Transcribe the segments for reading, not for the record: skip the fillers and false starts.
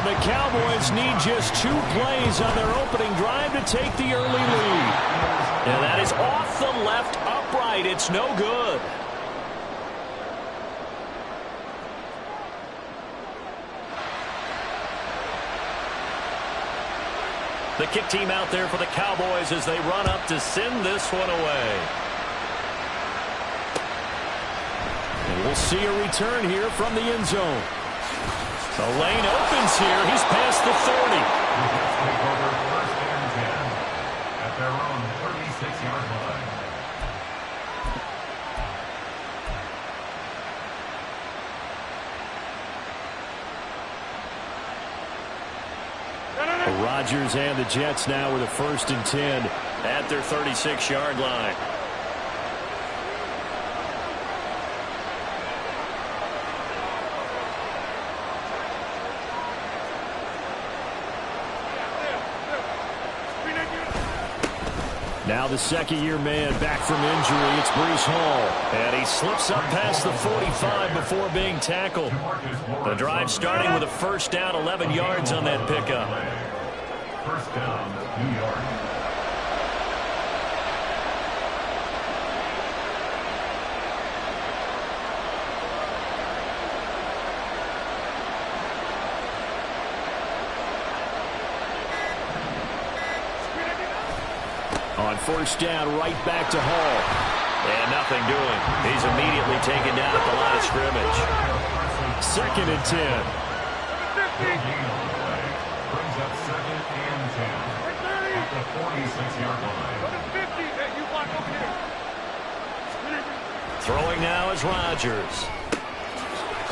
And the Cowboys need just 2 plays on their opening drive to take the early lead. And that is off the left upright. It's no good. The kick team out there for the Cowboys as they run up to send this one away. And we'll see a return here from the end zone. The lane opens here. He's past the 30. First and 10 at their own 36-yard line. Rodgers and the Jets now with a 1st and 10 at their 36-yard line. Now the second-year man back from injury. It's Breece Hall. And he slips up past the 45 before being tackled. The drive starting with a 1st down, 11 yards on that pickup. 1st down, New York. On 1st down, right back to Hall. And nothing doing. He's immediately taken down at the line of scrimmage. 2nd and 10. Brings up 2nd and 10 at the 46-yard line. Throwing now is Rodgers.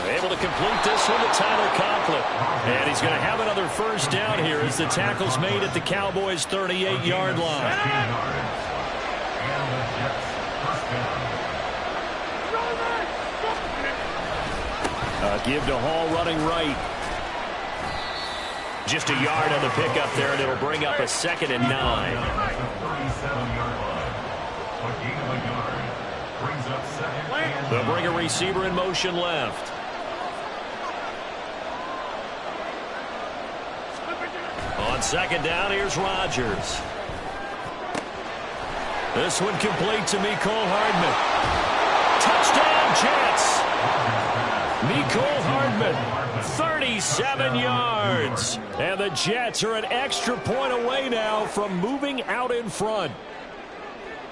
Able to complete this one to Tyler Conklin. And he's going to have another 1st down here as the tackle's made at the Cowboys' 38-yard line. Give to Hall running right. Just a yard on the pickup there, and it'll bring up a 2nd and 9. They'll bring a receiver in motion left. On 2nd down, here's Rodgers. This one complete to Mecole Hardman. Touchdown, Jets! Mecole Hardman, 37 yards. And the Jets are an extra point away now from moving out in front.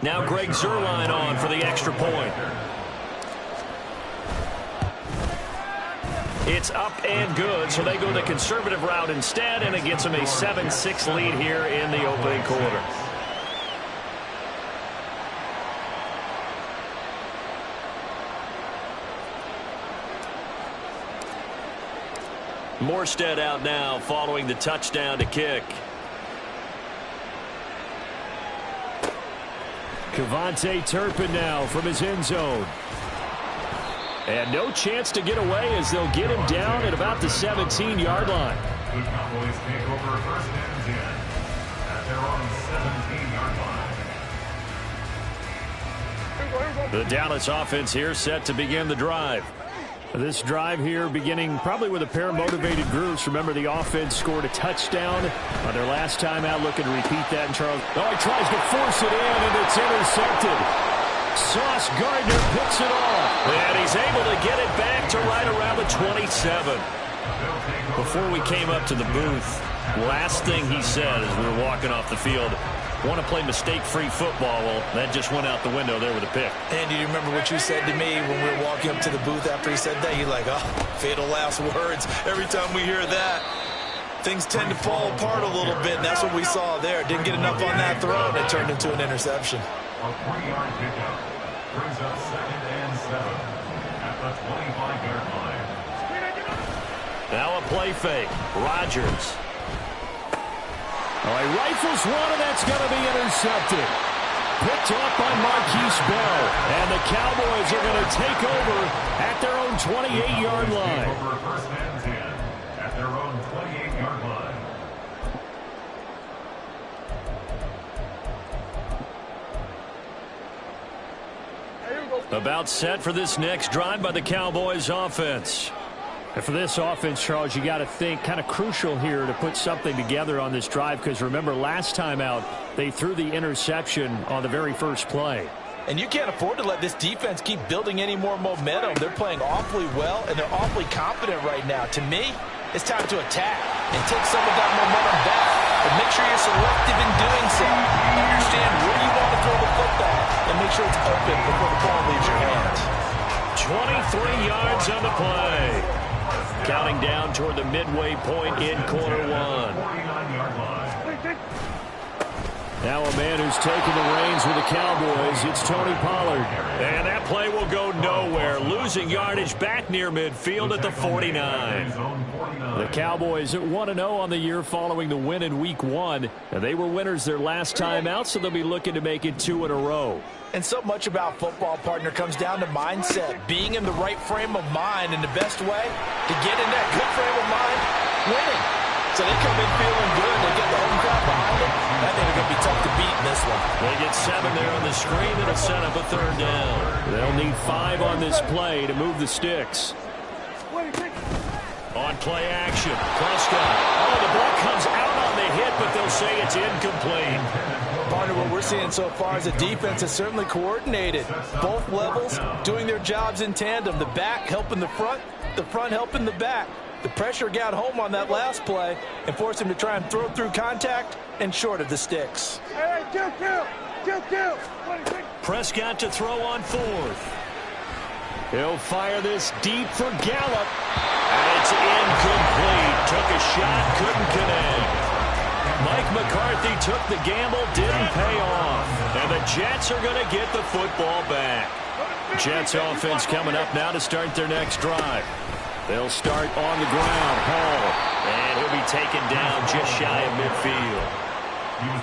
Now Greg Zuerlein on for the extra point. It's up and good, so they go the conservative route instead, and it gets them a 7-6 lead here in the opening quarter. Morstead out now following the touchdown to kick. KaVontae Turpin now from his end zone. And no chance to get away as they'll get him down at about the 17-yard line. The Cowboys take over 1st and 10 at their own 17-yard line. The Dallas offense here set to begin the drive. This drive here beginning probably with a pair of motivated groups. Remember, the offense scored a touchdown on their last time out. Looking to repeat that. And Charles, he tries to force it in, and it's intercepted. Sauce Gardner picks it off. And he's able to get it back to right around the 27. Before we came up to the booth, last thing he said as we were walking off the field, want to play mistake-free football. Well, that just went out the window there with a pick. And do you remember what you said to me when we were walking up to the booth after he said that? You're like, oh, fatal last words. Every time we hear that, things tend to fall apart a little bit, and that's what we saw there. Didn't get enough on that throw, and it turned into an interception. A 3-yard pickup brings up 2nd and 7 at the 25-yard line. Now a play fake. Rodgers. He rifles one, and that's going to be intercepted. Picked off by Marquise Bell. And the Cowboys are going to take over at their own 28-yard line. Over 1st and 10 at their own 28-yard line. About set for this next drive by the Cowboys offense. And for this offense, Charles, you got to think kind of crucial here to put something together on this drive, because remember last time out they threw the interception on the very first play. And you can't afford to let this defense keep building any more momentum. They're playing awfully well, and they're awfully confident right now. To me, it's time to attack and take some of that momentum back. But make sure you're selective in doing so. Understand where you want to throw the football and make sure it's open before the ball leaves your hands. 23 yards on the play. Counting down toward the midway point in quarter one. Now a man who's taking the reins with the Cowboys, it's Tony Pollard. And that play will go nowhere. Losing yardage back near midfield at the 49. The Cowboys 1-0 on the year following the win in Week 1. And they were winners their last time out, so they'll be looking to make it 2 in a row. And so much about football, partner, comes down to mindset. Being in the right frame of mind, and the best way to get in that good frame of mind, winning. So they come in feeling good. They get the home crowd behind them. I think they're going to be tough to beat in this one. They get 7 there on the screen. It'll set up a third down. They'll need 5 on this play to move the sticks. On play action, Prescott. Oh, the ball comes out on the hit, but they'll say it's incomplete. Partner, what we're seeing so far is a defense that's certainly coordinated. Both levels doing their jobs in tandem. The back helping the front helping the back. The pressure got home on that last play and forced him to try and throw through contact and short of the sticks. Prescott to throw on 4th. He'll fire this deep for Gallup. And it's incomplete. Took a shot, couldn't connect. Mike McCarthy took the gamble, didn't pay off. And the Jets are going to get the football back. Jets offense coming up now to start their next drive. They'll start on the ground. Hall. And he'll be taken down just shy of midfield.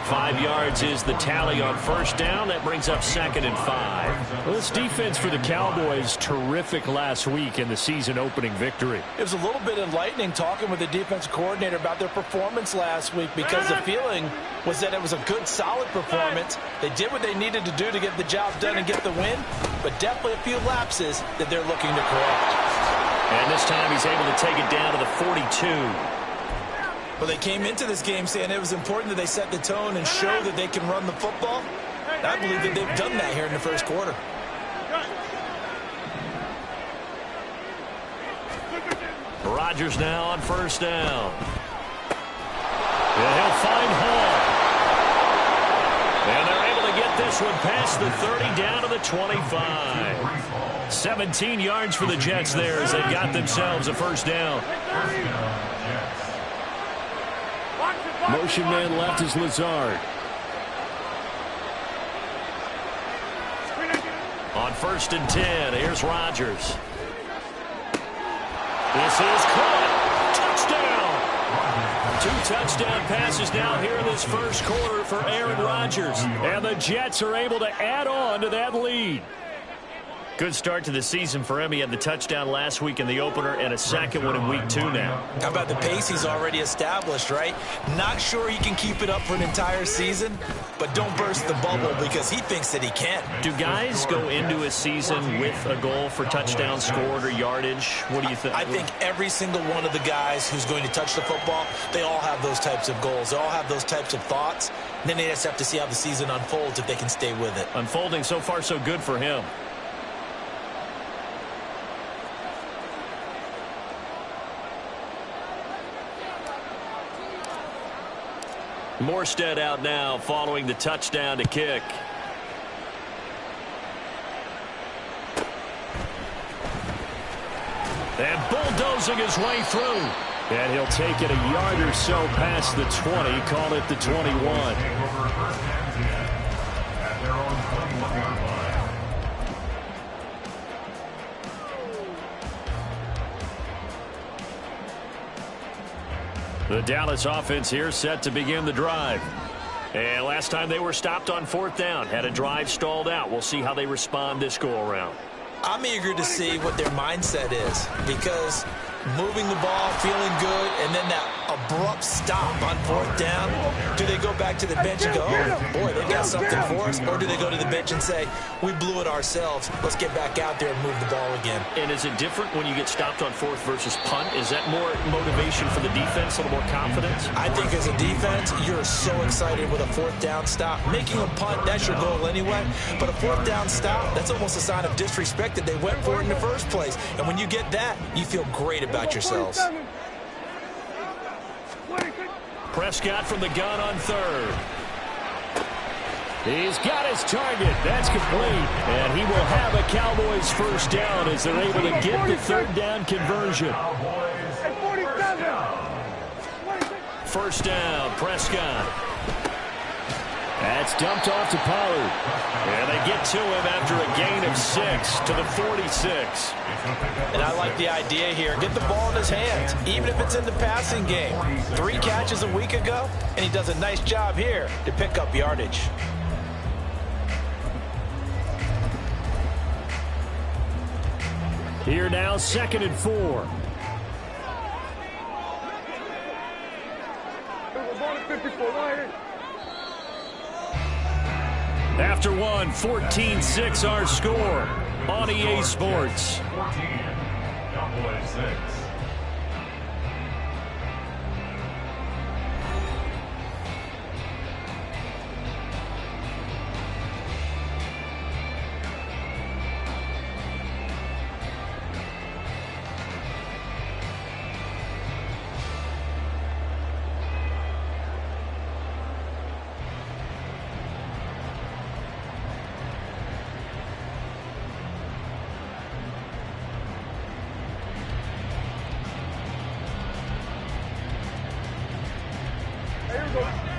5 yards is the tally on first down. That brings up 2nd and 5. Well, this defense for the Cowboys, terrific last week in the season opening victory. It was a little bit enlightening talking with the defensive coordinator about their performance last week, because the feeling was that it was a good, solid performance. They did what they needed to do to get the job done and get the win, but definitely a few lapses that they're looking to correct. And this time he's able to take it down to the 42. Well, they came into this game saying it was important that they set the tone and show that they can run the football. I believe that they've done that here in the first quarter. Rodgers now on first down. And he'll find Hall. And they're able to get this one past the 30 down to the 25. 17 yards for the Jets there as they got themselves a first down. Motion man left is Lazard. On 1st and 10, here's Rodgers. This is caught. Touchdown. 2 touchdown passes now here in this first quarter for Aaron Rodgers. And the Jets are able to add on to that lead. Good start to the season for him. He had the touchdown last week in the opener and a second one in week 2 now. How about the pace he's already established, right? Not sure he can keep it up for an entire season, but don't burst the bubble because he thinks that he can. Do guys go into a season with a goal for touchdowns scored or yardage? What do you think? I think every single one of the guys who's going to touch the football, they all have those types of goals. They all have those types of thoughts. And then they just have to see how the season unfolds if they can stay with it. Unfolding so far so good for him. Morstead out now following the touchdown to kick. And bulldozing his way through. And he'll take it a yard or so past the 20, call it the 21. The Dallas offense here set to begin the drive. And last time they were stopped on 4th down. Had a drive stalled out. We'll see how they respond this go-around. I'm eager to see what their mindset is, because moving the ball, feeling good, and then that abrupt stop on 4th down. Do they go back to the bench and go, oh, boy, they got something for us? Or do they go to the bench and say, we blew it ourselves. Let's get back out there and move the ball again. And is it different when you get stopped on 4th versus punt? Is that more motivation for the defense, a little more confidence? I think as a defense, you're so excited with a 4th down stop. Making a punt, that's your goal anyway. But a 4th down stop, that's almost a sign of disrespect that they went for it in the first place. And when you get that, you feel great about yourselves. Prescott from the gun on 3rd. He's got his target. That's complete. And he will have a Cowboys first down as they're able to get the 3rd down conversion. First down, Prescott. That's dumped off to Pollard. And they get to him after a gain of 6 to the 46. And I like the idea here. Get the ball in his hands, even if it's in the passing game. 3 catches a week ago, and he does a nice job here to pick up yardage. Here now, 2nd and 4. After one, 14-6 our score on EA Sports. 14, Cowboys 6.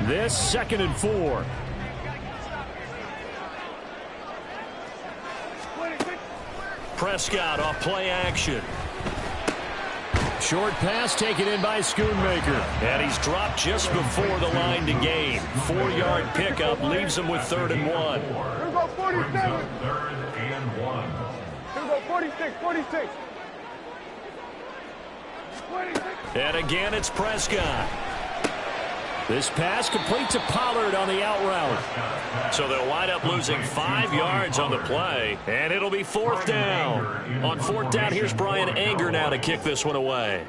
This 2nd and 4. Prescott off play action. Short pass taken in by Schoonmaker. And he's dropped just before the line to gain. 4-yard pickup leaves him with 3rd and 1. Here we go, 47. 3rd and 1. Here we go, 46, 46. 46. And again, it's Prescott. This pass complete to Pollard on the out route. So they'll wind up losing 5 yards on the play, and it'll be 4th down. On 4th down, here's Brian Anger now to kick this one away.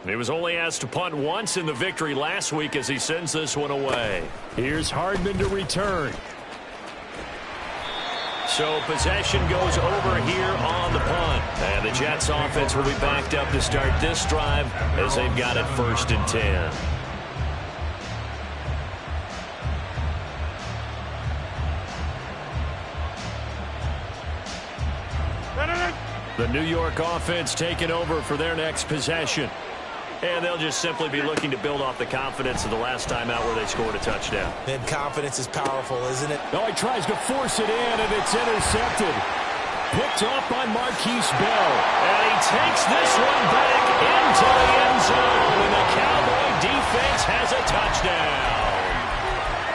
He was only asked to punt once in the victory last week as he sends this one away. Here's Hardman to return. So possession goes over here on the punt. And the Jets offense will be backed up to start this drive as they've got it 1st and 10. The New York offense taking over for their next possession. And they'll just simply be looking to build off the confidence of the last time out where they scored a touchdown. And confidence is powerful, isn't it? Oh, he tries to force it in, and it's intercepted. Picked off by Marquise Bell. And he takes this one back into the end zone. And the Cowboy defense has a touchdown.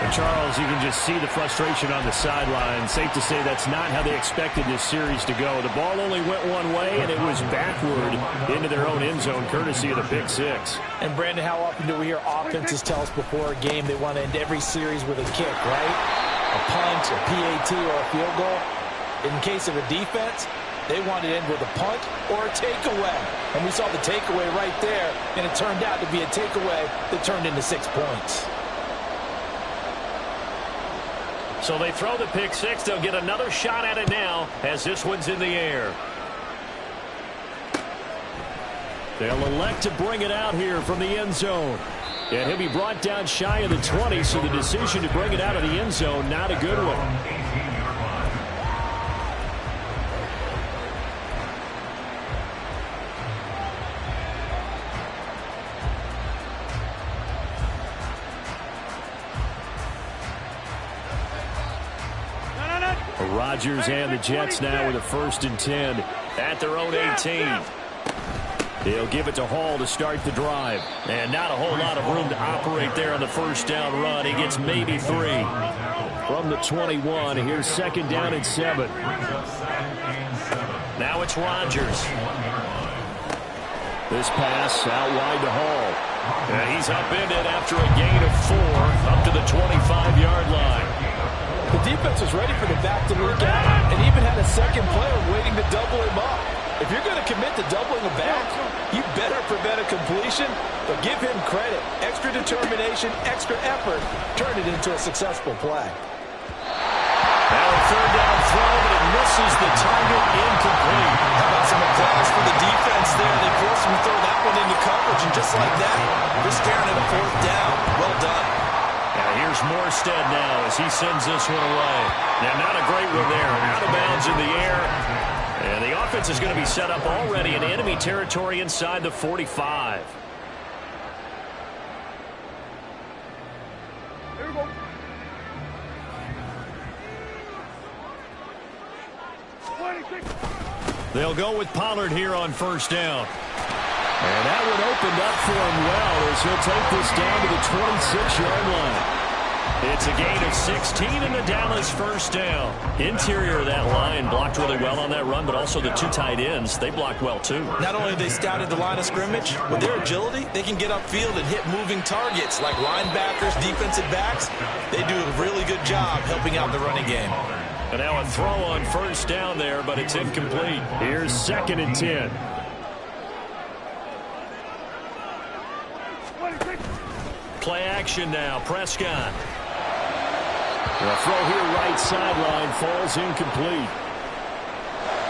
And Charles, you can just see the frustration on the sideline. Safe to say that's not how they expected this series to go. The ball only went one way, and it was backward into their own end zone, courtesy of the pick 6. And, Brandon, how often do we hear offenses tell us before a game they want to end every series with a kick, right? A punt, a PAT, or a field goal. In case of a defense, they want to end with a punt or a takeaway. And we saw the takeaway right there, and it turned out to be a takeaway that turned into 6 points. So they throw the pick 6. They'll get another shot at it now as this one's in the air. They'll elect to bring it out here from the end zone. And he'll be brought down shy of the 20, so the decision to bring it out of the end zone, not a good one. Rodgers and the Jets now with a 1st and 10 at their own 18. He'll give it to Hall to start the drive. And not a whole lot of room to operate there on the 1st down run. He gets maybe 3. From the 21, here's 2nd down and 7. Now it's it's Rodgers. This pass out wide to Hall. And he's upended after a gain of 4 up to the 25-yard line. The defense was ready for the back to leak out and even had a second player waiting to double him up. If you're going to commit to doubling a back, you better prevent a completion, but give him credit. Extra determination, extra effort, turned it into a successful play. Now a third down throw, but it misses the target, incomplete. How about some applause for the defense there? They forced him to throw that one into coverage, and just like that, they're staring at a fourth down. Well done. Now here's Morstead now as he sends this one away. Now not a great one there. Out of bounds in the air. And the offense is going to be set up already in enemy territory inside the 45. Here we go. They'll go with Pollard here on first down. And that one opened up for him well as he'll take this down to the 26-yard line. It's a gain of 16 in the Dallas first down. Interior of that line blocked really well on that run, but also the 2 tight ends, they blocked well too. Not only they scouted the line of scrimmage, with their agility, they can get upfield and hit moving targets like linebackers, defensive backs. They do a really good job helping out the running game. And now a throw on first down there, but it's incomplete. Here's 2nd and 10. Play action now, Prescott. The throw here right sideline falls incomplete.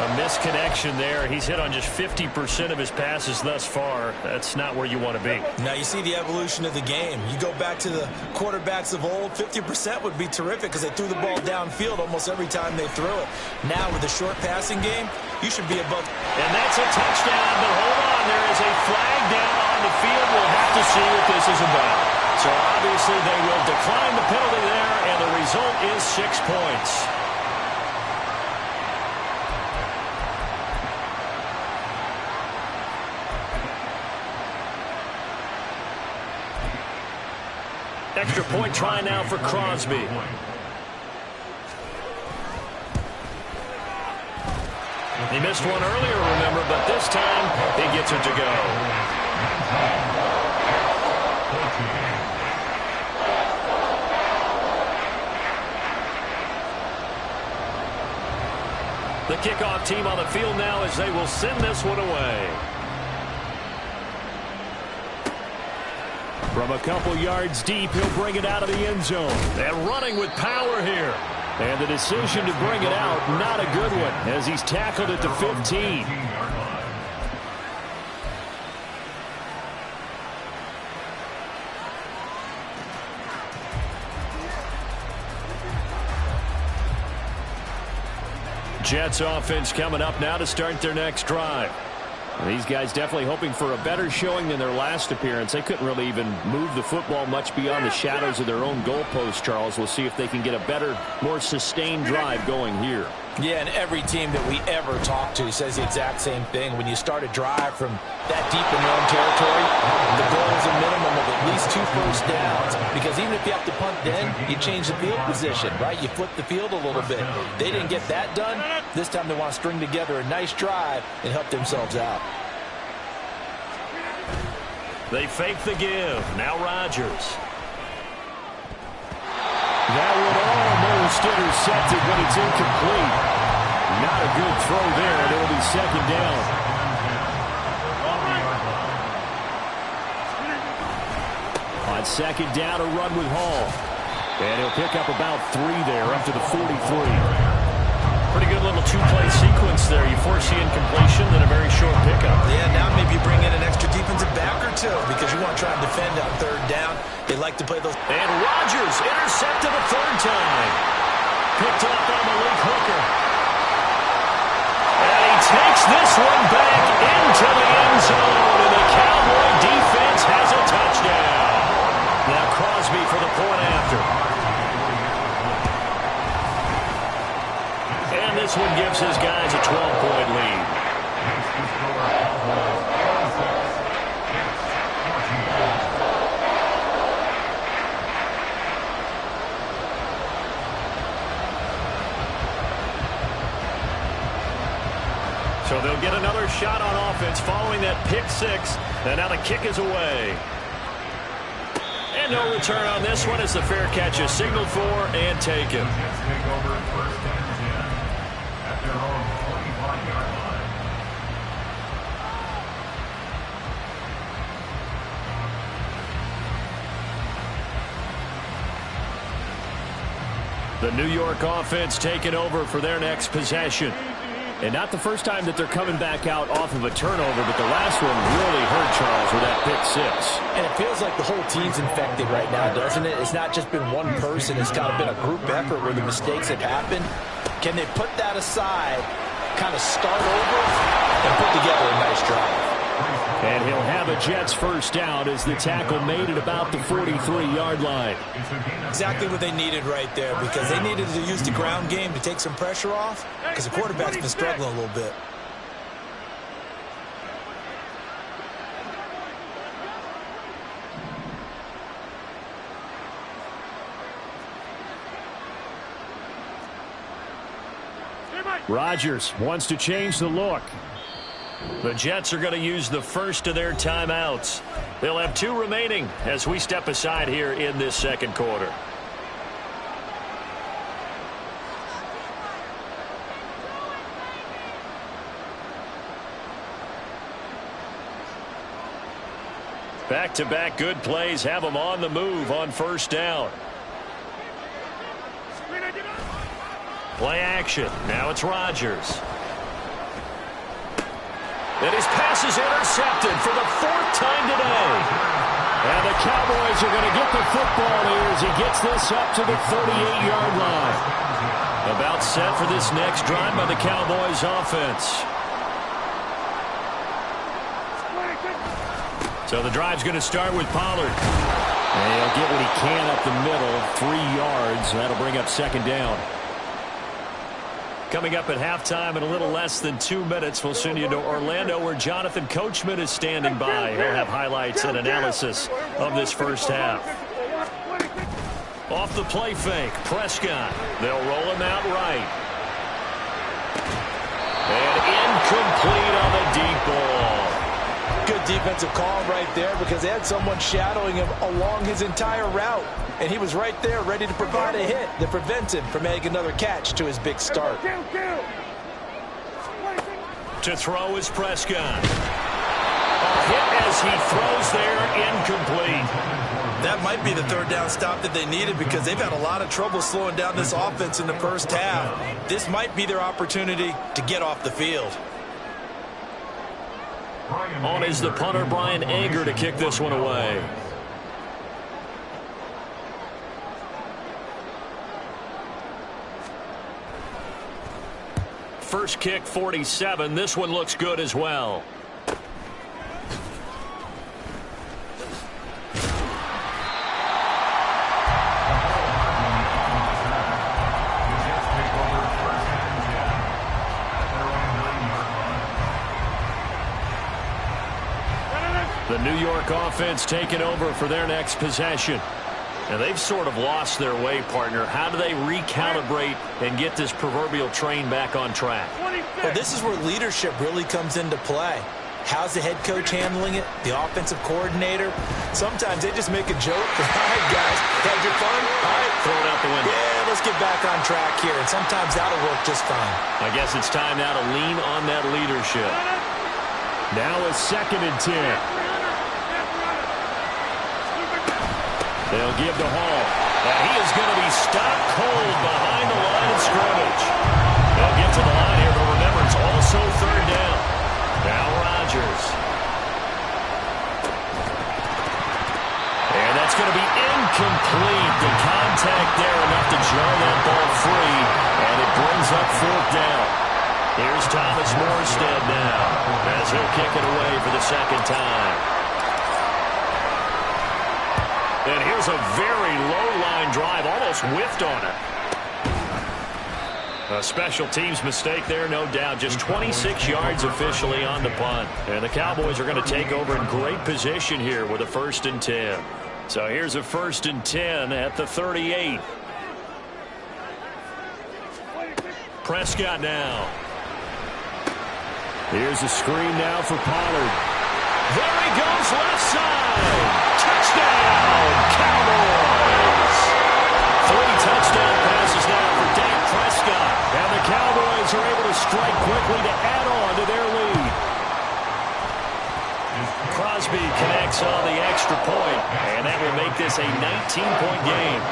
A misconnection there. He's hit on just 50% of his passes thus far. That's not where you want to be. Now you see the evolution of the game. You go back to the quarterbacks of old, 50% would be terrific because they threw the ball downfield almost every time they threw it. Now with the short passing game, you should be above. And that's a touchdown, but hold on. There is a flag down on the field. We'll have to see what this is about. So obviously they will decline the penalty there, and the result is 6 points. Extra point try now for Crosby. He missed one earlier, remember, but this time he gets it to go. The kickoff team on the field now as they will send this one away. From a couple yards deep, he'll bring it out of the end zone. And running with power here. And the decision to bring it out, not a good one, as he's tackled at the 15. Jets offense coming up now to start their next drive. These guys definitely hoping for a better showing than their last appearance. They couldn't really even move the football much beyond the shadows of their own goalpost, Charles. We'll see if they can get a better, more sustained drive going here. Yeah, and every team that we ever talk to says the exact same thing. When you start a drive from that deep in your own territory, the goal is a minimum of at least 2 first downs. Because even if you have to punt then, you change the field position, right? You flip the field a little bit. They didn't get that done. This time they want to string together a nice drive and help themselves out. They fake the give. Now Rodgers. That one almost intercepted, but it's incomplete. Not a good throw there, and it'll be 2nd down. On 2nd down, a run with Hall. And he'll pick up about 3 there, up to the 43. Pretty good little 2-play sequence there. You force the incompletion, then a very short pickup. Yeah, now maybe you bring in an extra defensive back or 2 because you want to try and defend on 3rd down. They like to play those. And Rodgers intercepted a 3rd time. Picked up by Malik Hooker. And he takes this one back into the end zone. And the Cowboy defense has a touchdown. Now Crosby for the point after. And this one gives his guys a 12-point lead. So they'll get another shot on offense following that pick six. And now the kick is away. And no return on this one as the fair catch is signaled for and taken. Jets take over first and 10 at their own 25-yard line. The New York offense taking over for their next possession. And not the first time that they're coming back out off of a turnover, but the last one really hurt Charles with that pick six. And it feels like the whole team's infected right now, doesn't it? It's not just been one person. It's kind of been a group effort where the mistakes have happened. Can they put that aside, kind of start over, and put together a nice drive? And he'll have a Jets first down as the tackle made at about the 43-yard line. Exactly what they needed right there, because they needed to use the ground game to take some pressure off, because the quarterback's been struggling a little bit. Rodgers wants to change the look. The Jets are going to use the first of their timeouts. They'll have 2 remaining as we step aside here in this second quarter. Back-to-back good plays have them on the move on first down. Play action. Now it's Rodgers. And his pass is intercepted for the 4th time today. And the Cowboys are going to get the football here as he gets this up to the 38-yard line. About set for this next drive by the Cowboys offense. So the drive's going to start with Pollard. And he'll get what he can up the middle, 3 yards. That'll bring up second down. Coming up at halftime in a little less than 2 minutes, we'll send you to Orlando where Jonathan Coachman is standing by. He'll have highlights and analysis of this first half. Off the play fake, Prescott. They'll roll him out right. And incomplete on the deep ball. Good defensive call right there because they had someone shadowing him along his entire route. And he was right there ready to provide a hit that prevents him from making another catch to his big start. To throw is Prescott. A hit as he throws there, incomplete. That might be the 3rd down stop that they needed because they've had a lot of trouble slowing down this offense in the first half. This might be their opportunity to get off the field. On is the punter, Brian Anger, to kick this one away. First kick, 47. This one looks good as well. The New York offense taking over for their next possession. And they've sort of lost their way, partner. How do they recalibrate and get this proverbial train back on track? Well, this is where leadership really comes into play. How's the head coach handling it? The offensive coordinator? Sometimes they just make a joke. All right, guys, had your fun? All right. Throw it out the window. Yeah, let's get back on track here. And sometimes that'll work just fine. I guess it's time now to lean on that leadership. Now it's 2nd and 10. They'll give to Hall. And he is going to be stopped cold behind the line of scrimmage. They'll get to the line here, but remember, it's also 3rd down. Now Rodgers. And that's going to be incomplete. The contact there enough to jar that ball free. And it brings up 4th down. Here's Thomas Morstead now as he'll kick it away for the 2nd time. And here's a very low-line drive, almost whiffed on it. A special teams mistake there, no doubt. Just 26 yards officially on the punt. And the Cowboys are going to take over in great position here with a 1st and 10. So here's a 1st and 10 at the 38. Prescott now. Here's a screen now for Pollard. There he goes, left side. Touchdown, Cowboys. 3 touchdown passes now for Dak Prescott. And the Cowboys are able to strike quickly to add on to their lead. Crosby connects on the extra point, and that will make this a 19-point game.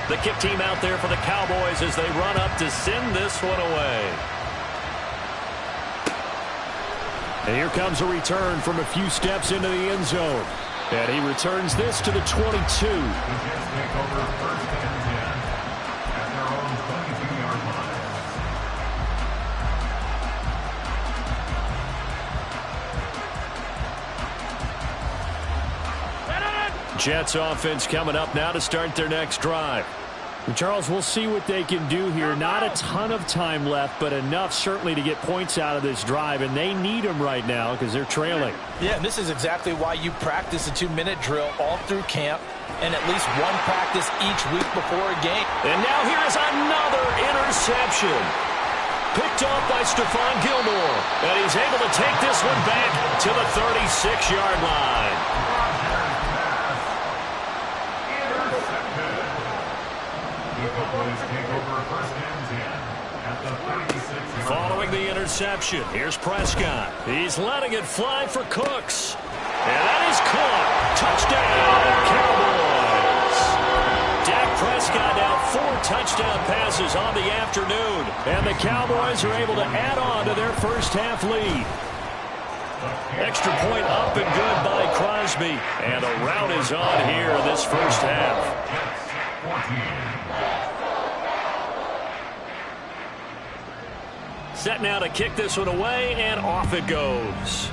The kick team out there for the Cowboys as they run up to send this one away. And here comes a return from a few steps into the end zone. And he returns this to the 22. The Jets take over 1st and 10 at their own 22-yard line. Jets offense coming up now to start their next drive. And Charles, we'll see what they can do here. Not a ton of time left, but enough certainly to get points out of this drive, and they need them right now because they're trailing. Yeah, and this is exactly why you practice a 2-minute drill all through camp and at least one practice each week before a game. And now here is another interception. Picked off by Stephon Gilmore, and he's able to take this one back to the 36-yard line. Following the interception, here's Prescott. He's letting it fly for Cooks. And that is caught. Touchdown, Cowboys. Dak Prescott now 4 touchdown passes on the afternoon. And the Cowboys are able to add on to their first half lead. Extra point up and good by Crosby. And a rout is on here this first half. Set now to kick this one away, and off it goes.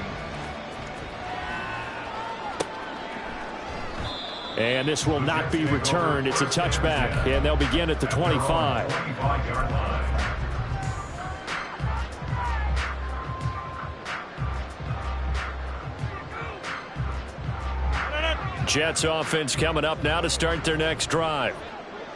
And this will not be returned. It's a touchback, and they'll begin at the 25. Jets offense coming up now to start their next drive.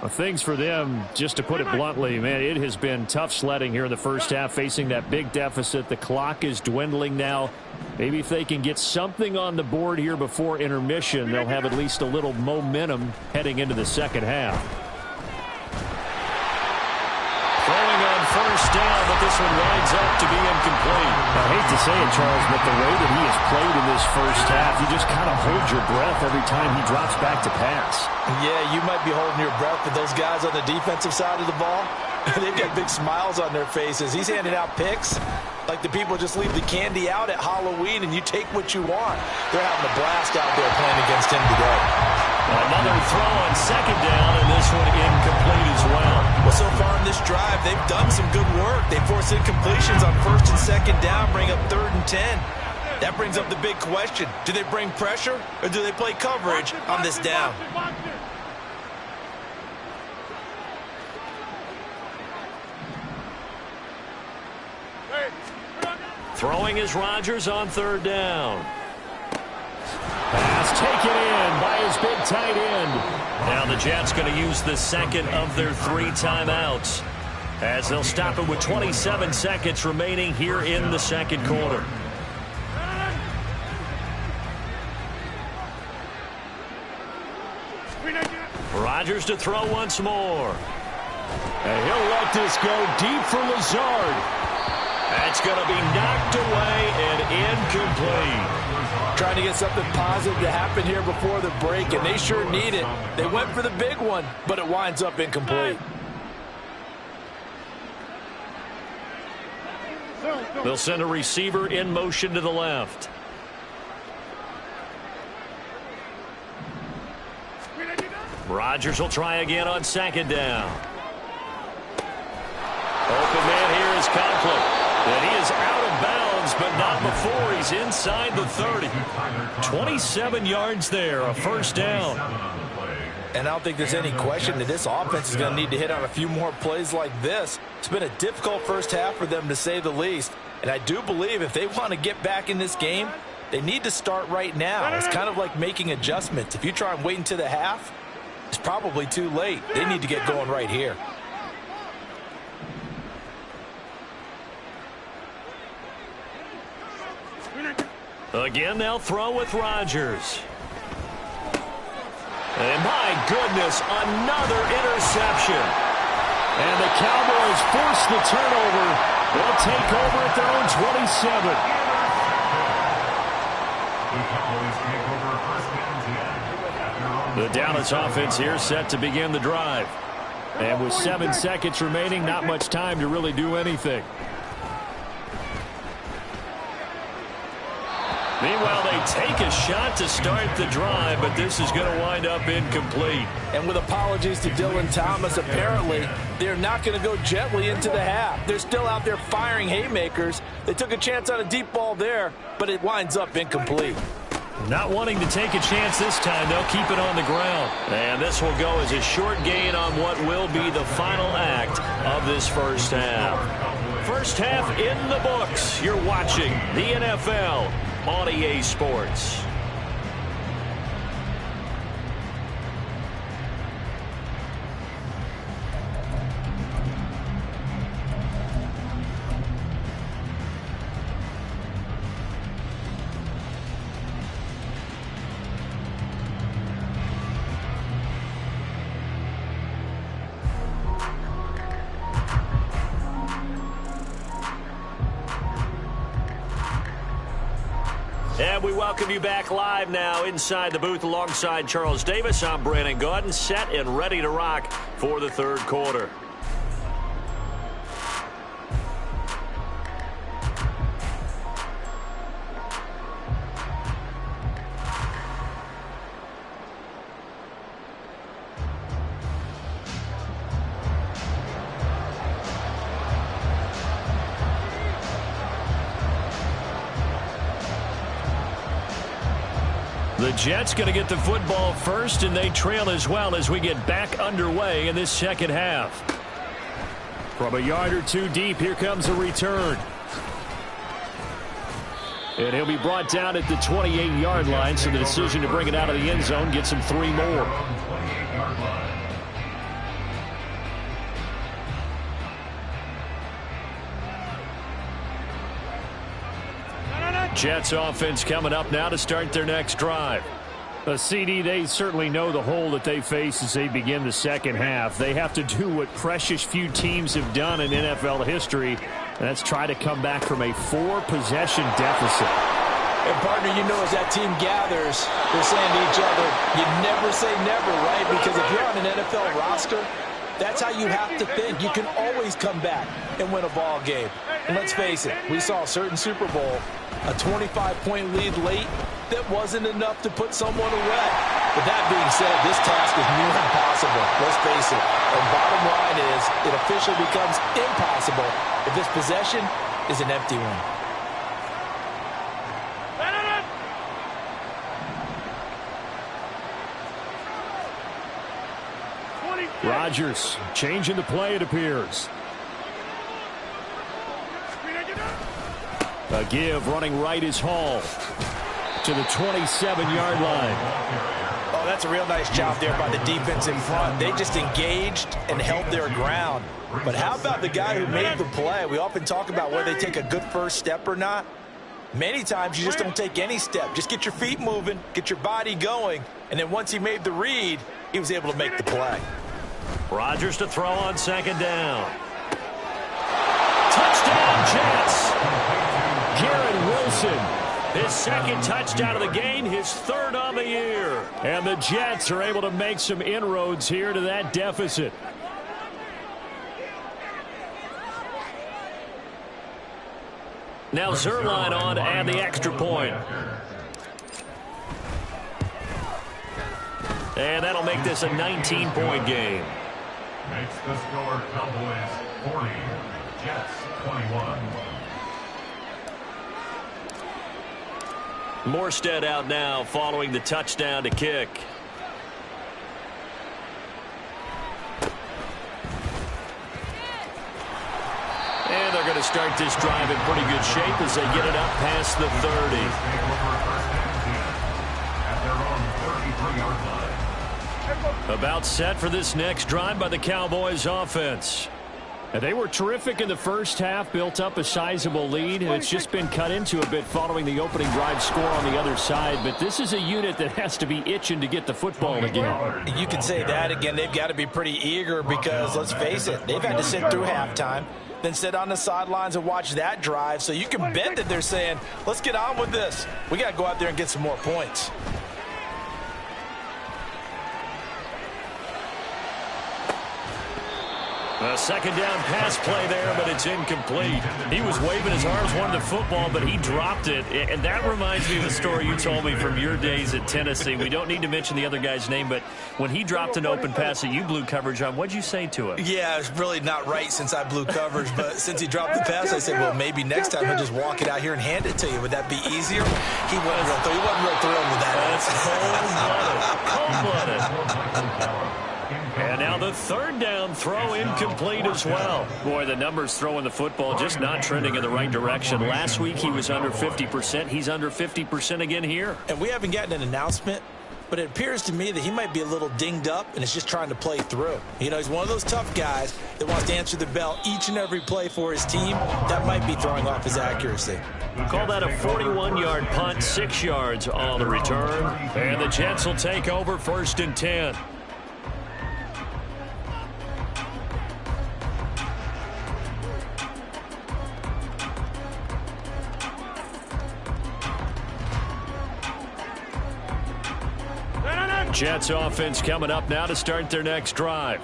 Well, things for them, just to put it bluntly, man, it has been tough sledding here in the first half, facing that big deficit. The clock is dwindling now. Maybe if they can get something on the board here before intermission, they'll have at least a little momentum heading into the second half. Throwing on first down, but this one winds up to be incomplete. I hate to say it, Charles, but the way that he has played in this first half, you just kind of hold your breath every time he drops back to pass. Yeah, you might be holding your breath, but those guys on the defensive side of the ball, they've got big smiles on their faces. He's handing out picks like the people just leave the candy out at Halloween and you take what you want. They're having a blast out there playing against him today. Another throw on second down, and this one incomplete as well. Well, so far in this drive, they've done some good work. They force incompletions on first and second down, bring up 3rd and 10. That brings up the big question. Do they bring pressure, or do they play coverage on this down? Throwing is Rodgers on 3rd down. Pass taken in by his big tight end. Now the Jets going to use the second of their 3 timeouts, as they'll stop it with 27 seconds remaining here in the second quarter. Rodgers to throw once more. And he'll let this go deep for Lazard. That's going to be knocked away and incomplete. Trying to get something positive to happen here before the break, and they sure need it. They went for the big one, but it winds up incomplete. They'll send a receiver in motion to the left. Rodgers will try again on second down. Open man here is Conklin. And he is out of bounds, but not before he's inside the 30. 27 yards there, a first down. And I don't think there's any question that this offense is going to need to hit on a few more plays like this. It's been a difficult first half for them, to say the least. And I do believe if they want to get back in this game, they need to start right now. It's kind of like making adjustments. If you try and wait until the half, It's probably too late. They need to get going right here. Again, they'll throw with Rodgers. And my goodness, another interception. And the Cowboys force the turnover. They'll take over at their own 27. The Dallas offense here set to begin the drive. And with 7 seconds remaining, not much time to really do anything. Meanwhile, they take a shot to start the drive, but this is going to wind up incomplete. And with apologies to Dylan Thomas, apparently they're not going to go gently into the half. They're still out there firing haymakers. They took a chance on a deep ball there, but it winds up incomplete. Not wanting to take a chance this time, they'll keep it on the ground. And this will go as a short gain on what will be the final act of this first half. First half in the books. You're watching the NFL on EA Sports. And we welcome you back live now inside the booth alongside Charles Davis. I'm Brandon Gaudin, set and ready to rock for the third quarter. The Jets going to get the football first, and they trail as well as we get back underway in this second half. From a yard or two deep, here comes a return. And he'll be brought down at the 28-yard line, so the decision to bring it out of the end zone gets him 3 more. Jets offense coming up now to start their next drive. CD, they certainly know the hole that they face as they begin the second half. They have to do what precious few teams have done in NFL history, and that's try to come back from a 4-possession deficit. And, partner, you know as that team gathers, they're saying to each other, you never say never, right? Because if you're on an NFL roster, that's how you have to think. You can always come back and win a ball game. And let's face it, we saw a certain Super Bowl, a 25-point lead late that wasn't enough to put someone away. But that being said, this task is near impossible. Let's face it. And bottom line is, it officially becomes impossible if this possession is an empty one. Rodgers changing the play, it appears. A give running right is Hall to the 27-yard line. Oh, that's a real nice job there by the defense in front. They just engaged and held their ground. But how about the guy who made the play? We often talk about whether they take a good first step or not. Many times you just don't take any step. Just get your feet moving, get your body going, and then once he made the read, he was able to make the play. Rodgers to throw on second down. Touchdown, Jets. Garrett Wilson, his second touchdown of the game, his third on the year. And the Jets are able to make some inroads here to that deficit. Now Zuerlein on to add the extra point. And that'll make this a 19-point game. Makes the score Cowboys 40, Jets 21. Morstead out now following the touchdown to kick. And they're going to start this drive in pretty good shape as they get it up past the 30. About set for this next drive by the Cowboys offense. They were terrific in the first half, built up a sizable lead, and it's just been cut into a bit following the opening drive score on the other side. But this is a unit that has to be itching to get the football again. You can say that again. They've got to be pretty eager because, let's face it, they've had to sit through halftime, then sit on the sidelines and watch that drive. So you can bet that they're saying, let's get on with this. We got to go out there and get some more points. A second down pass play there, but it's incomplete. He was waving his arms, wanted the football, but he dropped it. And that reminds me of a story you told me from your days at Tennessee. We don't need to mention the other guy's name, but when he dropped an open pass that you blew coverage on, what'd you say to him? Yeah, it's really not right since I blew coverage, but since he dropped the pass, I said, well, maybe next time he'll just walk it out here and hand it to you. Would that be easier? He wasn't real thrilled with that. That's cold-blooded. And now the third down throw incomplete as well. Boy, the numbers throwing the football just not trending in the right direction. Last week he was under 50%. He's under 50% again here. And we haven't gotten an announcement, but it appears to me that he might be a little dinged up and is just trying to play through. You know, he's one of those tough guys that wants to answer the bell each and every play for his team. That might be throwing off his accuracy. Call that a 41-yard punt, 6 yards on the return. And the Jets will take over 1st and 10. Jets offense coming up now to start their next drive.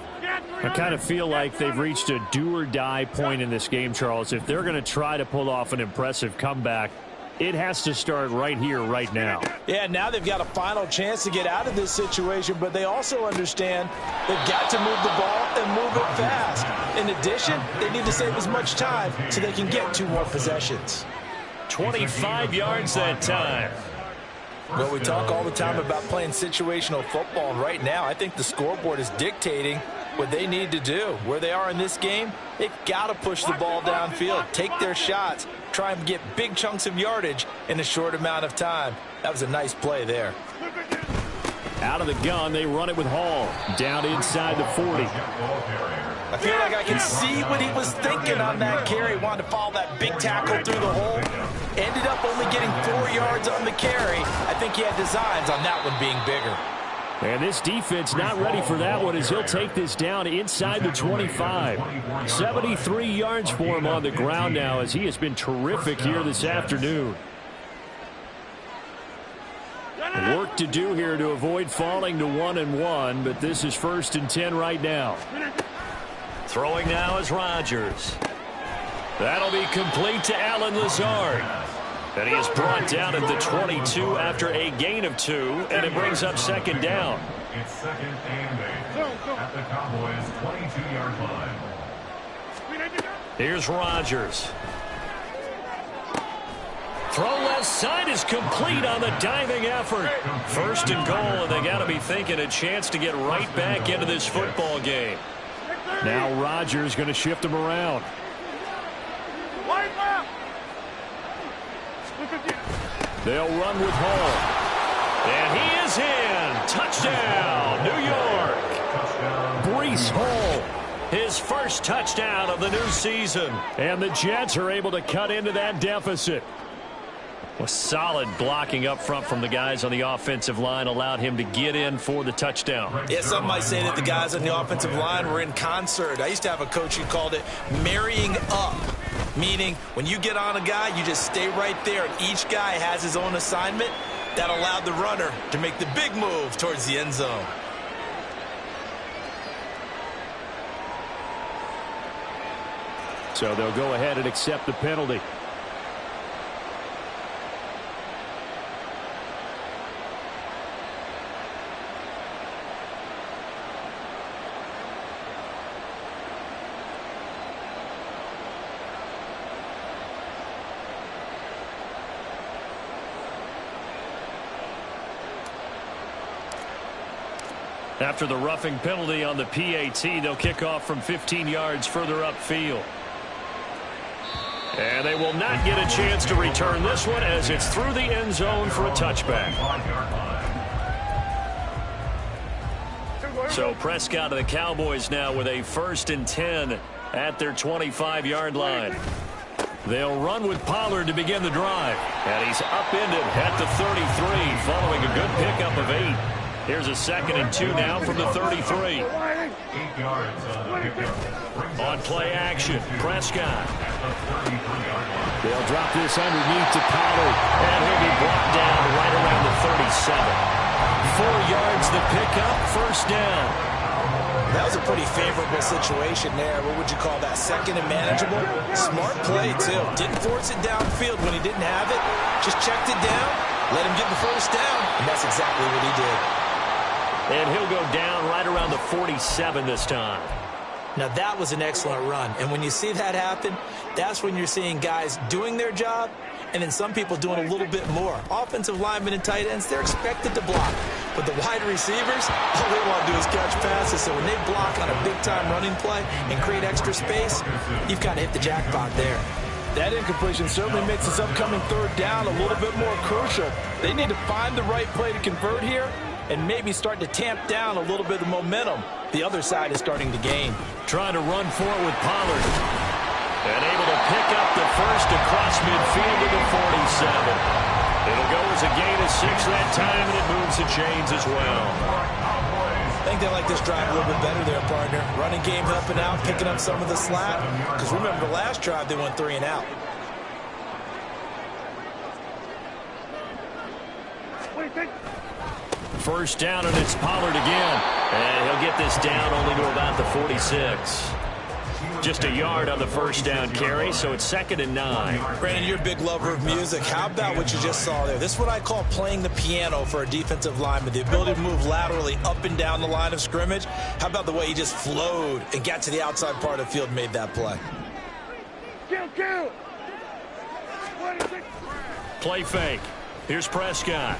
I kind of feel like they've reached a do-or-die point in this game, Charles. If they're going to try to pull off an impressive comeback, it has to start right here, right now. Yeah, now they've got a final chance to get out of this situation, but they also understand they've got to move the ball and move it fast. In addition, they need to save as much time so they can get 2 more possessions. 25 yards that time. Well, we talk all the time about playing situational football, and right now I think the scoreboard is dictating what they need to do. Where they are in this game, they've got to push the ball downfield, take their shots, try and get big chunks of yardage in a short amount of time. That was a nice play there. Out of the gun, they run it with Hall. Down inside the 40. I feel like I can see what he was thinking on that carry. Wanted to follow that big tackle through the hole. Ended up only getting 4 yards on the carry. I think he had designs on that one being bigger. And this defense not ready for that one as he'll take this down inside the 25. 73 yards for him on the ground now as he has been terrific here this afternoon. Work to do here to avoid falling to 1-1, but this is 1st and 10 right now. Throwing now is Rodgers. That'll be complete to Allen Lazard. And he is brought down at the 22 after a gain of 2, and it brings up 2nd down. It's 2nd and 8 at the Cowboys' 22-yard line. Here's Rodgers. Throw left side is complete on the diving effort. 1st and goal, and they got to be thinking a chance to get right back into this football game. Now Rodgers going to shift him around. They'll run with Hall. And he is in. Touchdown, New York. Breece Hall, his first touchdown of the new season. And the Jets are able to cut into that deficit. Well, solid blocking up front from the guys on the offensive line allowed him to get in for the touchdown. Yeah, some might say that the guys on the offensive line were in concert. I used to have a coach who called it marrying up, meaning when you get on a guy, you just stay right there, and each guy has his own assignment. That allowed the runner to make the big move towards the end zone. So they'll go ahead and accept the penalty. After the roughing penalty on the PAT, they'll kick off from 15 yards further upfield. And they will not get a chance to return this one as it's through the end zone for a touchback. So Prescott and the Cowboys now with a 1st and 10 at their 25-yard line. They'll run with Pollard to begin the drive. And he's upended at the 33 following a good pickup of 8. Here's a 2nd and 2 now from the 33. 8 yards on the pickup. On play action, Prescott. At the 33-yard line. They'll drop this underneath to Pollard, and he'll be brought down right around the 37. 4 yards the pickup, 1st down. That was a pretty favorable situation there. What would you call that? 2nd and manageable? Smart play, too. Didn't force it downfield when he didn't have it. Just checked it down, let him get the 1st down, and that's exactly what he did. And he'll go down right around the 47 this time. Now, that was an excellent run. And when you see that happen, that's when you're seeing guys doing their job and then some people doing a little bit more. Offensive linemen and tight ends, they're expected to block. But the wide receivers, all they want to do is catch passes. So when they block on a big-time running play and create extra space, you've kind of hit the jackpot there. That incompletion certainly makes this upcoming 3rd down a little bit more crucial. They need to find the right play to convert here and maybe start to tamp down a little bit of the momentum the other side is starting to gain. Trying to run for it with Pollard. And able to pick up the 1st across midfield to the 47. It'll go as a gain of 6 that time, and it moves the chains as well. I think they like this drive a little bit better there, partner. Running game helping out, picking up some of the slack. Because remember, the last drive they went 3 and out. First down, and it's Pollard again. And he'll get this down only to about the 46. Just a yard on the 1st down carry, so it's 2nd and 9. Brandon, you're a big lover of music. How about what you just saw there? This is what I call playing the piano for a defensive lineman. The ability to move laterally up and down the line of scrimmage. How about the way he just flowed and got to the outside part of the field and made that play? Kill. Play fake. Here's Prescott.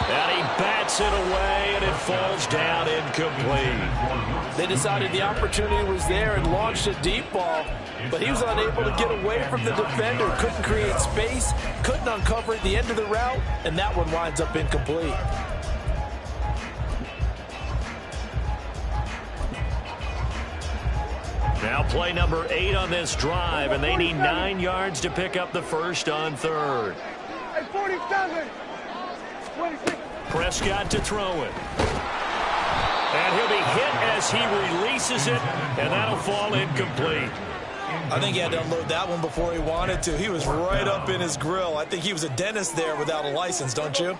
And he bats it away, and it falls down incomplete. They decided the opportunity was there and launched a deep ball, but he was unable to get away from the defender, couldn't create space, couldn't uncover at the end of the route, and that one winds up incomplete. Now play number 8 on this drive, and they need 9 yards to pick up the 1st on 3rd. Hey, 47. 26. Prescott to throw it. And he'll be hit as he releases it, and that'll fall incomplete. I think he had to unload that one before he wanted to. He was right up in his grill. I think he was a dentist there without a license, don't you?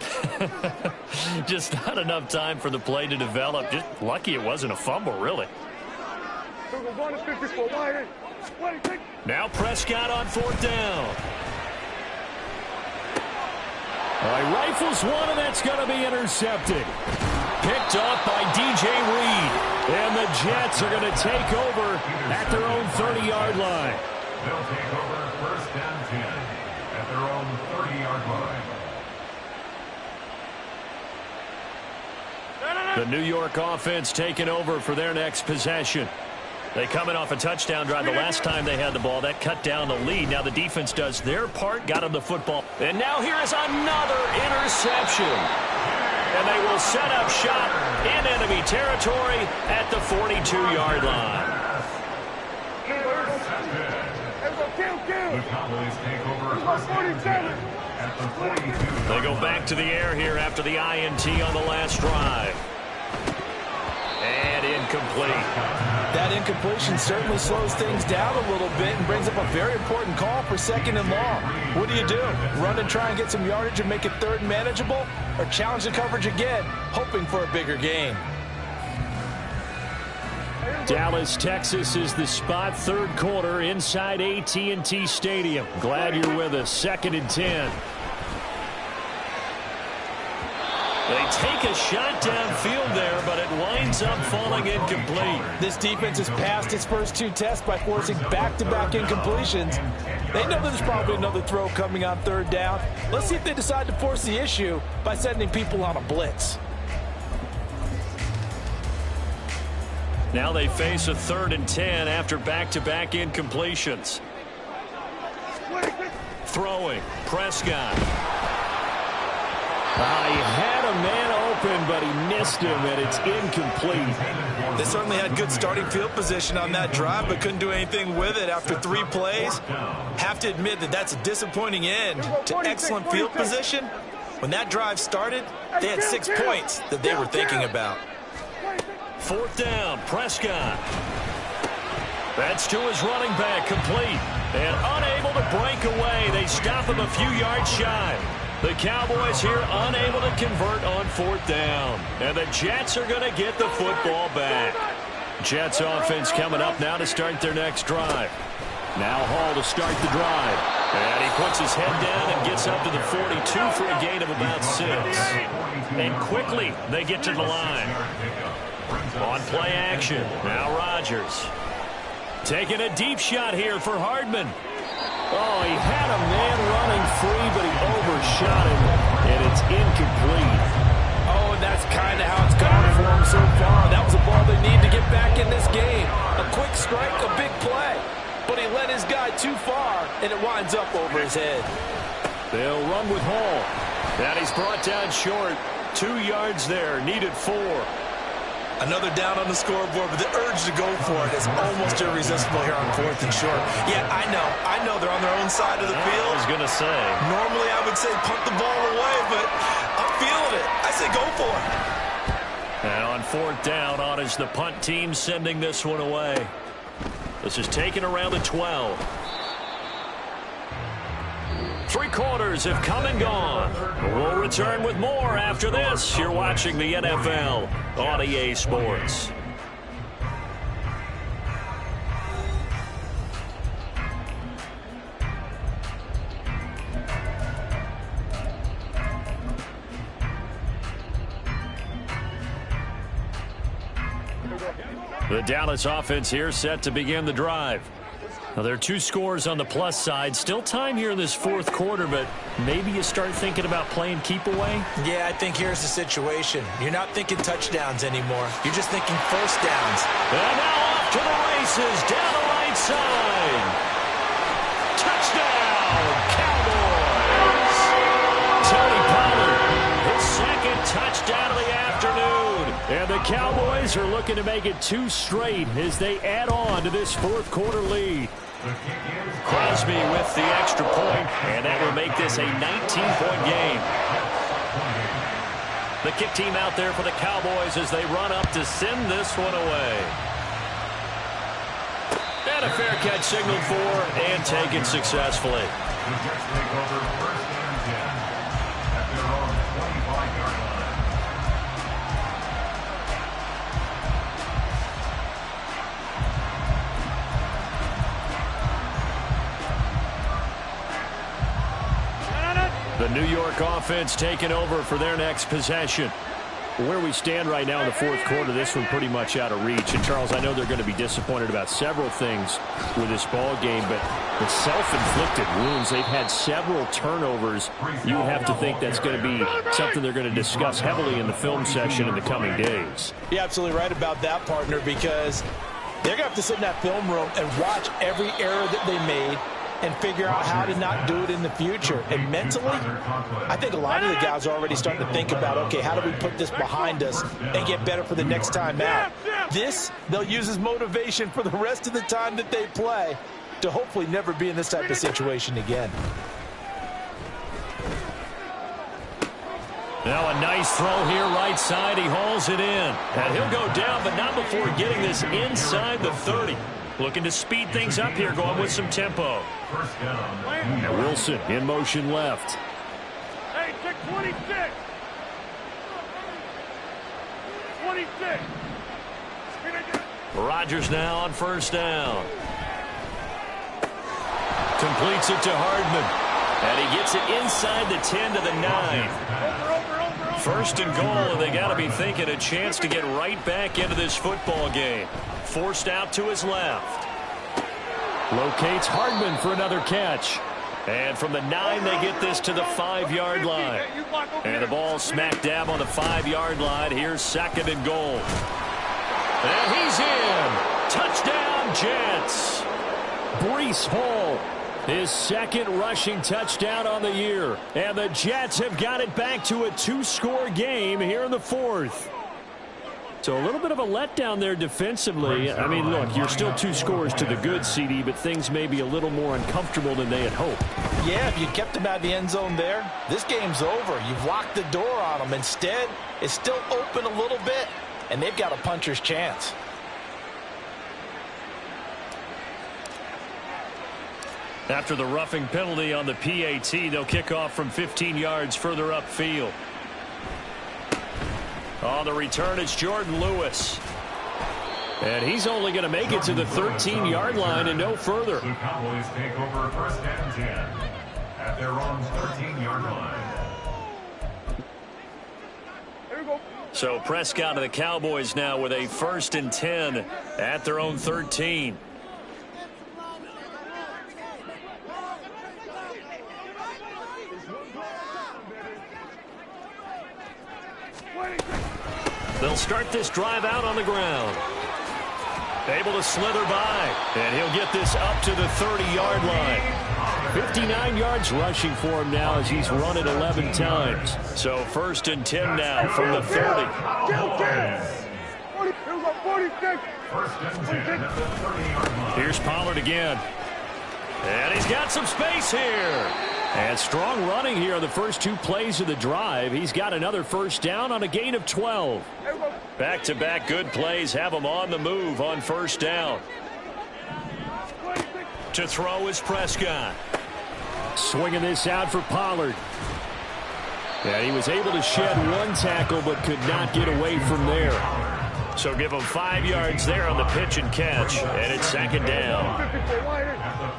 Just not enough time for the play to develop. Just lucky it wasn't a fumble, really. Now Prescott on 4th down. He rifles one, and that's going to be intercepted. Picked up by DJ Reed. And the Jets are going to take over at their own 30-yard line. They'll take over 1st and 10 at their own 30-yard line. The New York offense taking over for their next possession. They coming off a touchdown drive the last time they had the ball. That cut down the lead. Now the defense does their part, got them the football. And now here is another interception. And they will set up shop in enemy territory at the 42-yard line. The Cowboys take over 1st and 10 at the 42. They go back to the air here after the INT on the last drive. And incomplete. That incompletion certainly slows things down a little bit and brings up a very important call for 2nd and long. What do? Run and try and get some yardage and make it 3rd and manageable, or challenge the coverage again, hoping for a bigger gain? Dallas, Texas is the spot. 3rd quarter inside AT&T Stadium. Glad you're with us. 2nd and 10. They take a shot downfield there, but it winds up falling incomplete. This defense has passed its first 2 tests by forcing back-to-back incompletions. They know there's probably another throw coming on 3rd down. Let's see if they decide to force the issue by sending people on a blitz. Now they face a 3rd and 10 after back-to-back incompletions. Throwing, Prescott. He had a man open, but he missed him, and it's incomplete. They certainly had good starting field position on that drive, but couldn't do anything with it after 3 plays. Have to admit that that's a disappointing end to excellent field position. When that drive started, they had 6 points that they were thinking about. 4th down, Prescott. That's to his running back, complete. And unable to break away. They stop him a few yards shy. The Cowboys here unable to convert on 4th down. And the Jets are going to get the football back. Jets offense coming up now to start their next drive. Now Hall to start the drive. And he puts his head down and gets up to the 42 for a gain of about 6. And quickly they get to the line. On play action, now Rodgers. Taking a deep shot here for Hardman. Oh, he had a man running free, but he overshot him, and it's incomplete. Oh, and that's kind of how it's gone for him so far. That was a ball they need to get back in this game. A quick strike, a big play. But he led his guy too far, and it winds up over his head. They'll run with Hall. And he's brought down short. 2 yards there, needed 4. Another down on the scoreboard, but the urge to go for it is almost irresistible here on 4th and short. Yeah, I know they're on their own side of the field. I was going to say. Normally I would say punt the ball away, but I'm feeling it. I say go for it. And on 4th down, on is the punt team sending this one away. This is taken around the 12. 3 quarters have come and gone. We'll return with more after this. You're watching the NFL on EA Sports. The Dallas offense here set to begin the drive. Now, there are 2 scores on the plus side. Still time here in this 4th quarter, but maybe you start thinking about playing keep away? Yeah, I think here's the situation. You're not thinking touchdowns anymore. You're just thinking first downs. And now off to the races, down the right side. Touchdown, Cowboys! Tony Pollard, his 2nd touchdown of the afternoon. And the Cowboys are looking to make it 2 straight as they add on to this 4th quarter lead. Crosby with the extra point, and that will make this a 19-point game. The kick team out there for the Cowboys as they run up to send this one away. And a fair catch signaled for and taken successfully. The Jets take over 1st and 10 at their own 25-yard line. The New York offense taking over for their next possession. Where we stand right now in the 4th quarter, this one pretty much out of reach. And, Charles, I know they're going to be disappointed about several things with this ball game, but the self-inflicted wounds, they've had several turnovers. You would have to think that's going to be something they're going to discuss heavily in the film session in the coming days. You're absolutely right about that, partner, because they're going to have to sit in that film room and watch every error that they made and figure out how to not do it in the future. And mentally, I think a lot of the guys are already starting to think about, okay, how do we put this behind us and get better for the next time out? This, they'll use as motivation for the rest of the time that they play to hopefully never be in this type of situation again. Now a nice throw here right side. He hauls it in. And he'll go down, but not before getting this inside the 30. Looking to speed things up here, going with some tempo. First down. And Wilson in motion left. Hey, check 26. 26. Rodgers now on 1st down. Completes it to Hardman. And he gets it inside the 10 to the 9. 1st and goal, and they got to be thinking a chance to get right back into this football game. Forced out to his left. Locates Hardman for another catch. And from the 9, they get this to the 5-yard line. And the ball smack dab on the 5-yard line. Here's 2nd and goal. And he's in. Touchdown, Jets. Breece Hall. His second rushing touchdown on the year. And the Jets have got it back to a 2-score game here in the fourth. So a little bit of a letdown there defensively. I mean, look, you're still 2 scores to the good, CD, but things may be a little more uncomfortable than they had hoped. Yeah, if you kept him out of the end zone there, this game's over. You've locked the door on him. Instead, it's still open a little bit, and they've got a puncher's chance. After the roughing penalty on the PAT, they'll kick off from 15 yards further upfield. On the return, it's Jordan Lewis. And he's only going to make it to the 13-yard line and no further. The Cowboys take over 1st and 10 at their own 13-yard line. So Prescott and the Cowboys now with a 1st and 10 at their own 13. They'll start this drive out on the ground. Able to slither by, and he'll get this up to the 30-yard line. 59 yards rushing for him now as he's run it 11 times. So 1st and 10 now from the 30. 1st and 10 at the 30-yard line. Here's Pollard again. And he's got some space here. And strong running here on the first 2 plays of the drive. He's got another 1st down on a gain of 12. Back-to-back good plays have him on the move on 1st down. To throw is Prescott. Swinging this out for Pollard. And he was able to shed 1 tackle but could not get away from there. So give him 5 yards there on the pitch and catch. And it's 2nd down. At the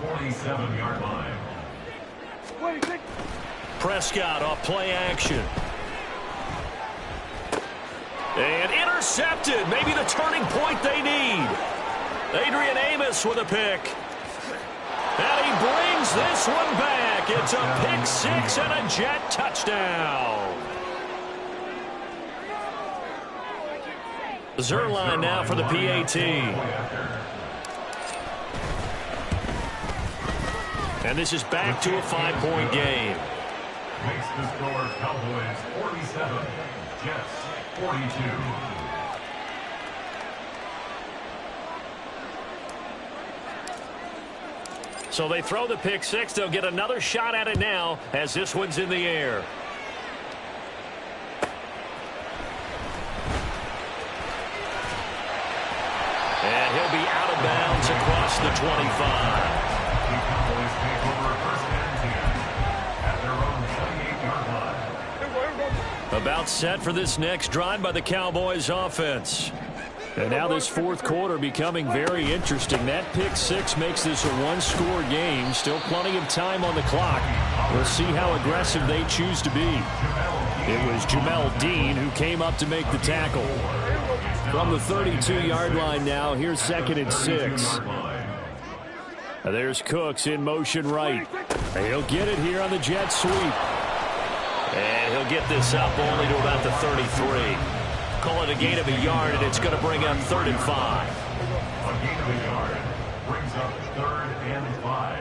47-yard line. Prescott off play action. And intercepted. Maybe the turning point they need. Adrian Amos with a pick. And he brings this one back. It's a pick 6 and a Jet touchdown. Zuerlein now for the PAT. And this is back to a 5-point game. Makes the score Cowboys 47, Jets 42. So they throw the pick 6. They'll get another shot at it now as this one's in the air. And he'll be out of bounds across the 25. The Cowboys take over 1st and 10 at their own 28-yard line. About set for this next drive by the Cowboys offense. And now this 4th quarter becoming very interesting. That pick 6 makes this a 1-score game. Still plenty of time on the clock. We'll see how aggressive they choose to be. It was Jamel Dean who came up to make the tackle. From the 32-yard line now, here's 2nd and 6. There's Cooks in motion right. He'll get it here on the jet sweep. And he'll get this up only to about the 33. Call it a gain of a yard, and it's going to bring up 3rd and 5. A gain of a yard brings up 3rd and 5.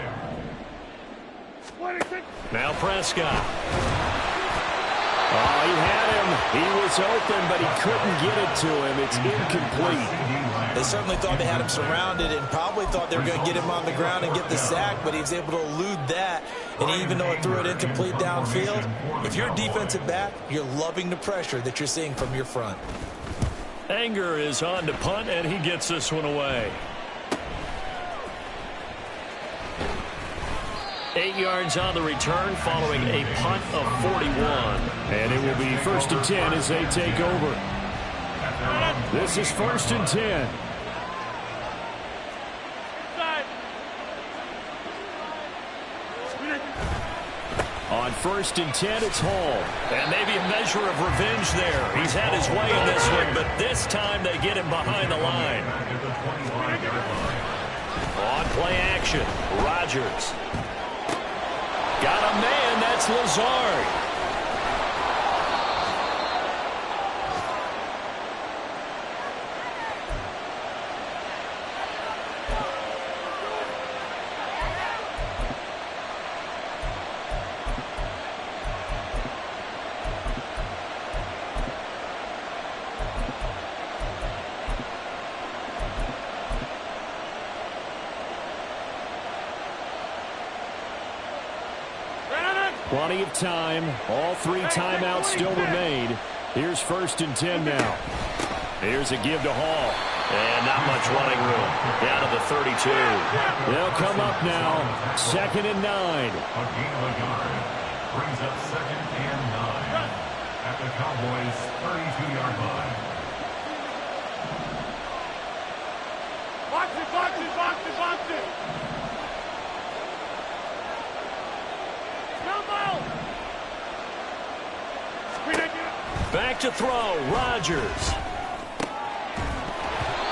Now Prescott. Oh, he had him. He was open, but he couldn't get it to him. It's incomplete. They certainly thought they had him surrounded and probably thought they were going to get him on the ground and get the sack, but he was able to elude that. And even though it threw it incomplete downfield, if you're a defensive back, you're loving the pressure that you're seeing from your front. Anger is on to punt, and he gets this one away. 8 yards on the return following a punt of 41. And it will be 1st and 10 as they take over. This is 1st and 10. On 1st and 10, it's Hall. And maybe a measure of revenge there. He's had his way in this one, but this time they get him behind the line. On play action, Rodgers. Got a man, that's Lazard. Plenty of time. All 3 timeouts still remain. Here's 1st and 10 now. Here's a give to Hall. And not much running room. Down to the 32. They'll come up now. 2nd and 9. A gain of a yard. Brings up 2nd and 9. At the Cowboys' 32-yard line. Box it, box it, box it, box it. Come out. Back to throw. Rodgers.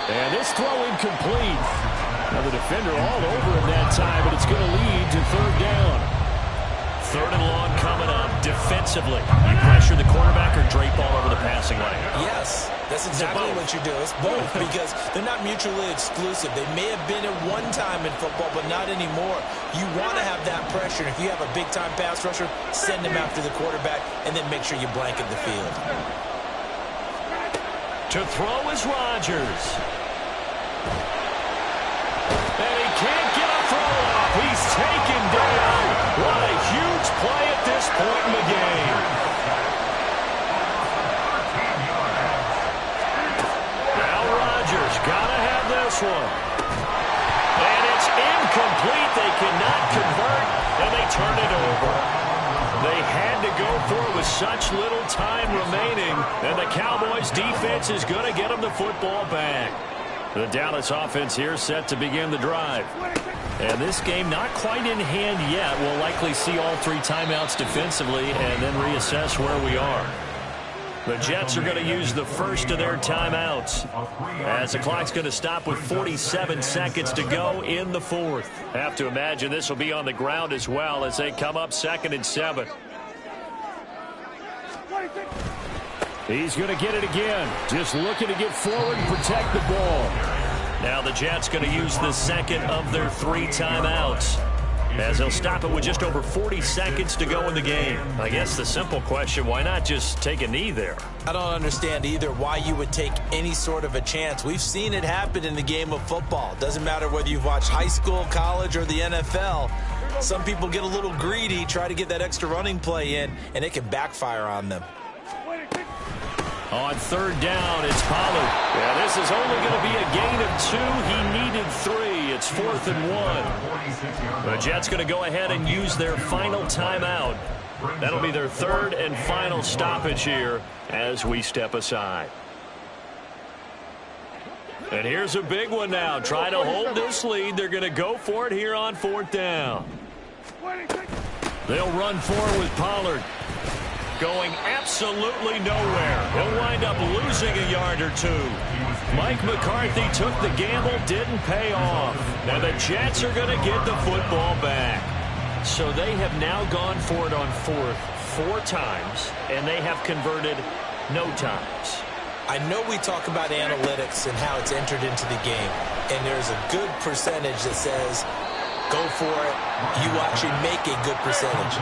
And this throw incomplete. Now the defender all over him that time, but it's going to lead to 3rd down. 3rd and long coming up. Defensively, you pressure the quarterback or drape all over the passing lane? Yes, that's exactly what you do. It's both because they're not mutually exclusive. They may have been at one time in football, but not anymore. You want to have that pressure. If you have a big-time pass rusher, send him after the quarterback, and then make sure you blanket the field. To throw is Rodgers. And he can't get a throw off. He's taken down. What a huge play at this point in the game. Now Rodgers got to have this one. And it's incomplete. They cannot convert, and they turn it over. They had to go for it with such little time remaining, and the Cowboys defense is going to get them the football back. The Dallas offense here set to begin the drive. And this game not quite in hand yet. We'll likely see all 3 timeouts defensively and then reassess where we are. The Jets are going to use the first of their timeouts as the clock's going to stop with 47 seconds to go in the 4th. Have to imagine this will be on the ground as well as they come up 2nd and 7. He's going to get it again. Just looking to get forward and protect the ball. Now the Jets going to use the 2nd of their 3 timeouts as they'll stop it with just over 40 seconds to go in the game. I guess the simple question, why not just take a knee there? I don't understand either why you would take any sort of a chance. We've seen it happen in the game of football. Doesn't matter whether you've watched high school, college, or the NFL. Some people get a little greedy, try to get that extra running play in, and it can backfire on them. On 3rd down, it's Pollard. Yeah, this is only going to be a gain of 2. He needed 3. It's 4th and 1. The Jets going to go ahead and use their final timeout. That'll be their 3rd and final stoppage here as we step aside. And here's a big one now. Trying to hold this lead. They're going to go for it here on 4th down. They'll run forward with Pollard. Going absolutely nowhere. He'll wind up losing a yard or 2. Mike McCarthy took the gamble, didn't pay off. Now the Jets are going to get the football back. So they have now gone for it on 4th 4 times, and they have converted no times. I know we talk about analytics and how it's entered into the game, and there's a good percentage that says go for it, you actually make a good percentage.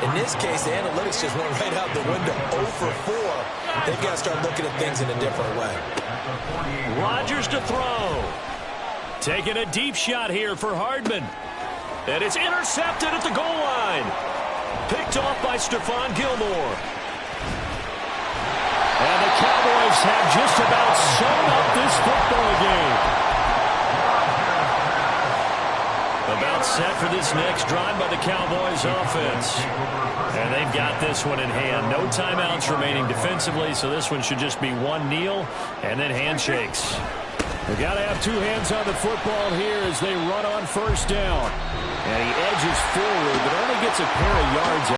In this case, the analytics just went right out the window. 0 for 4. They've got to start looking at things in a different way. Rodgers to throw. Taking a deep shot here for Hardman. And it's intercepted at the goal line. Picked off by Stephon Gilmore. And the Cowboys have just about sewn up this football game. About set for this next drive by the Cowboys offense. And they've got this one in hand. No timeouts remaining defensively, so this one should just be one kneel and then handshakes. They've got to have 2 hands on the football here as they run on 1st down. And he edges forward, but only gets a pair of yards